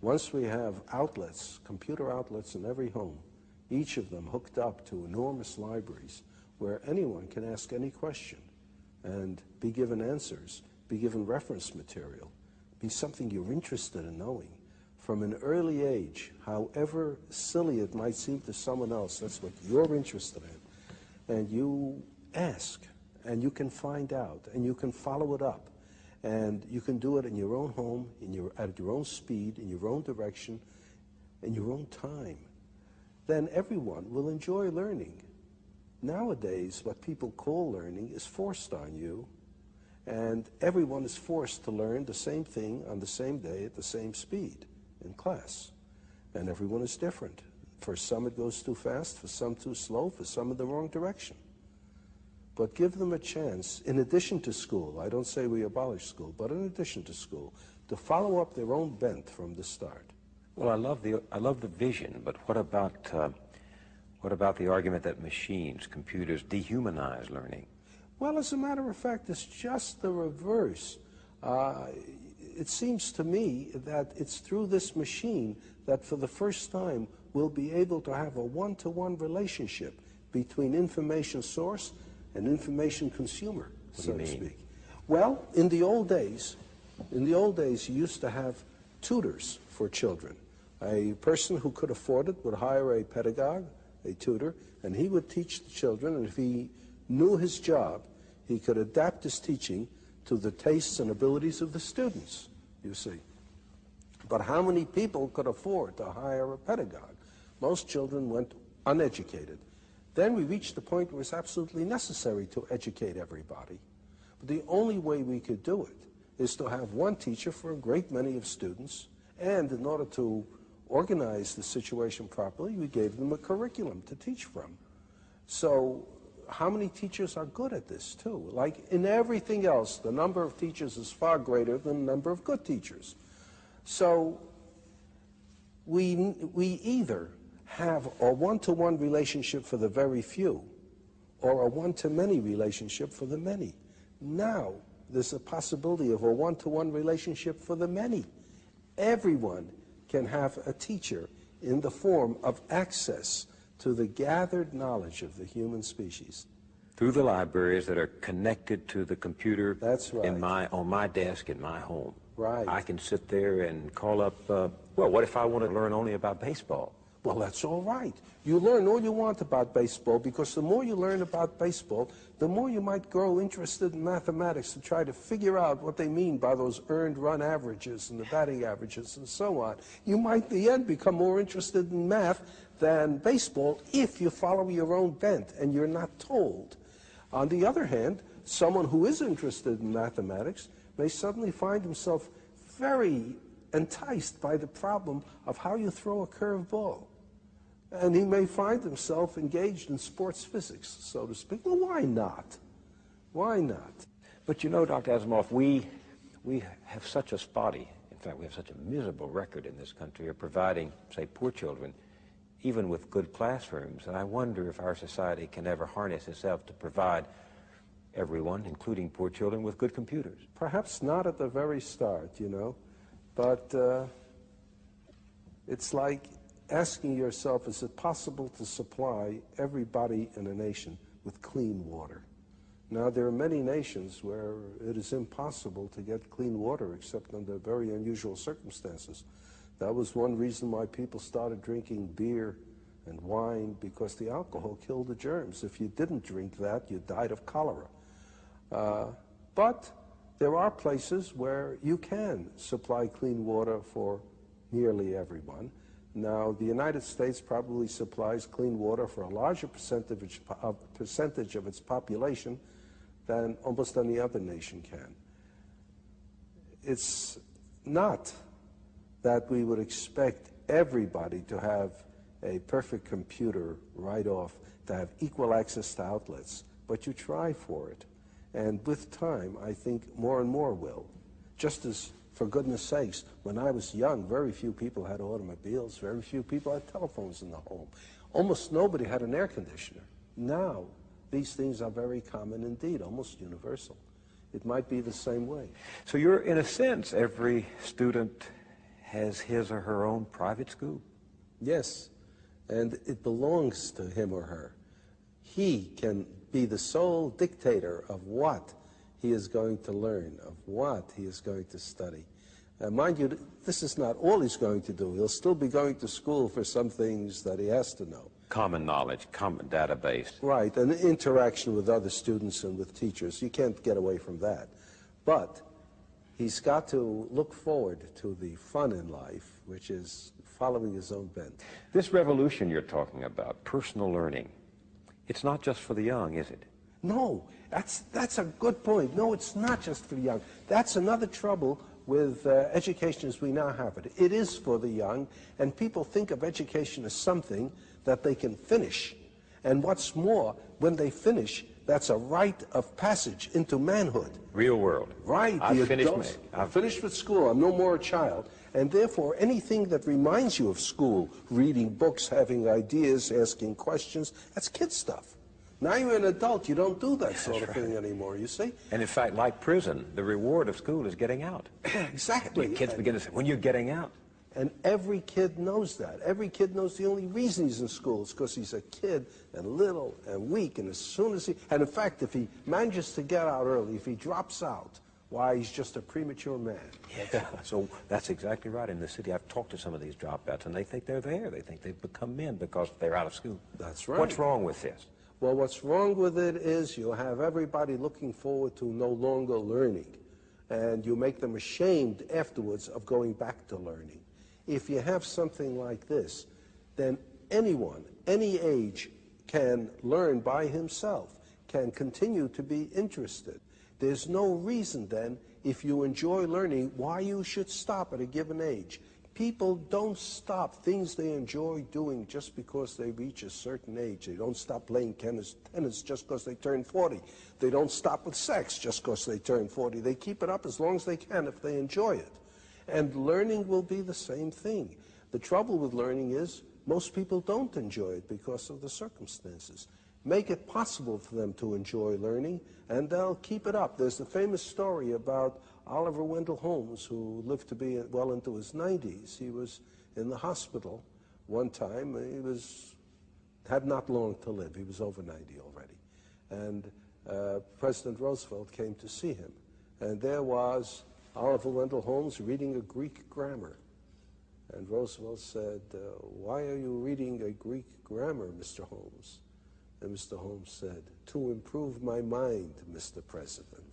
Once we have outlets, computer outlets in every home, each of them hooked up to enormous libraries where anyone can ask any question and be given answers, be given reference material, be something you're interested in knowing. From an early age, however silly it might seem to someone else, that's what you're interested in. And you ask, and you can find out, and you can follow it up. And you can do it in your own home, at your own speed, in your own direction, in your own time. Then everyone will enjoy learning. Nowadays, what people call learning is forced on you, and everyone is forced to learn the same thing on the same day at the same speed in class. And everyone is different. For some it goes too fast, for some too slow, for some in the wrong direction. But give them a chance, in addition to school, I don't say we abolish school, but in addition to school, to follow up their own bent from the start. Well, I love the vision, but what about the argument that machines, computers, dehumanize learning? Well, as a matter of fact, it's just the reverse. It seems to me that it's through this machine that for the first time we'll be able to have a one-to-one relationship between information source and information consumer, so to speak. Well, in the old days, you used to have tutors for children. A person who could afford it would hire a pedagogue, a tutor, and he would teach the children, and if he knew his job, he could adapt his teaching to the tastes and abilities of the students, you see. But how many people could afford to hire a pedagogue? Most children went uneducated. Then we reached the point where it's absolutely necessary to educate everybody. But the only way we could do it is to have one teacher for a great many of students, and in order to organize the situation properly, we gave them a curriculum to teach from. So how many teachers are good at this too? Like in everything else, the number of teachers is far greater than the number of good teachers. So we either have a one-to-one relationship for the very few or a one-to-many relationship for the many. Now there's a possibility of a one-to-one relationship for the many. Everyone can have a teacher in the form of access to the gathered knowledge of the human species. Through the libraries that are connected to the computer. That's right. On my desk in my home. Right. I can sit there and call up, well, what if I want to learn only about baseball? Well, that's all right. You learn all you want about baseball, because the more you learn about baseball, the more you might grow interested in mathematics to try to figure out what they mean by those earned run averages and the batting averages and so on. You might, in the end, become more interested in math than baseball if you follow your own bent and you're not told. On the other hand, someone who is interested in mathematics may suddenly find himself very enticed by the problem of how you throw a curved ball. And he may find himself engaged in sports physics, so to speak. Well, why not? Why not? But you know, Dr. Asimov, we have such a spotty, in fact, we have such a miserable record in this country of providing, say, poor children, even with good classrooms. And I wonder if our society can ever harness itself to provide everyone, including poor children, with good computers. Perhaps not at the very start, you know, but it's like asking yourself, is it possible to supply everybody in a nation with clean water? Now, there are many nations where it is impossible to get clean water except under very unusual circumstances. That was one reason why people started drinking beer and wine, because the alcohol killed the germs. If you didn't drink that, you died of cholera. But there are places where you can supply clean water for nearly everyone. Now, the United States probably supplies clean water for a larger percentage of its population than almost any other nation can. It's not that we would expect everybody to have a perfect computer right off, to have equal access to outlets, but you try for it. And with time, I think more and more will. Just as, for goodness sakes, when I was young, very few people had automobiles, very few people had telephones in the home. Almost nobody had an air conditioner. Now, these things are very common indeed, almost universal. It might be the same way. So you're, in a sense, every student has his or her own private school. Yes, and it belongs to him or her. He can be the sole dictator of what he is going to learn, of what he is going to study. Mind you, this is not all he's going to do. He'll still be going to school for some things that he has to know. Common knowledge, common database. Right, and interaction with other students and with teachers. You can't get away from that. But he's got to look forward to the fun in life, which is following his own bent. This revolution you're talking about, personal learning, it's not just for the young, is it? No, that's a good point. No, it's not just for the young. That's another trouble with education as we now have it. It is for the young, and people think of education as something that they can finish. And what's more, when they finish, that's a rite of passage into manhood. Real world. Right. I've finished with school. I'm no more a child. And therefore, anything that reminds you of school, reading books, having ideas, asking questions, that's kid stuff. Now you're an adult, you don't do that sort of thing anymore, you see? And in fact, like prison, the reward of school is getting out. Exactly. Kids begin to say, when you're getting out. And every kid knows that. Every kid knows the only reason he's in school is because he's a kid and little and weak. And as soon as and in fact, if he manages to get out early, if he drops out, why, he's just a premature man. Yeah, so that's exactly right. In the city, I've talked to some of these dropouts, and they think they're there. They think they've become men because they're out of school. That's right. What's wrong with this? Well, what's wrong with it is you'll have everybody looking forward to no longer learning, and you make them ashamed afterwards of going back to learning. If you have something like this, then anyone, any age, can learn by himself, can continue to be interested. There's no reason then, if you enjoy learning, why you should stop at a given age. People don't stop things they enjoy doing just because they reach a certain age. They don't stop playing tennis just because they turn 40. They don't stop with sex just because they turn 40. They keep it up as long as they can if they enjoy it. And learning will be the same thing. The trouble with learning is most people don't enjoy it because of the circumstances. Make it possible for them to enjoy learning, and they'll keep it up. There's the famous story about Oliver Wendell Holmes, who lived to be well into his 90s. He was in the hospital one time. He had not long to live. He was over 90 already. And President Roosevelt came to see him. And there was Oliver Wendell Holmes reading a Greek grammar. And Roosevelt said, "Why are you reading a Greek grammar, Mr. Holmes?" And Mr. Holmes said, "To improve my mind, Mr. President."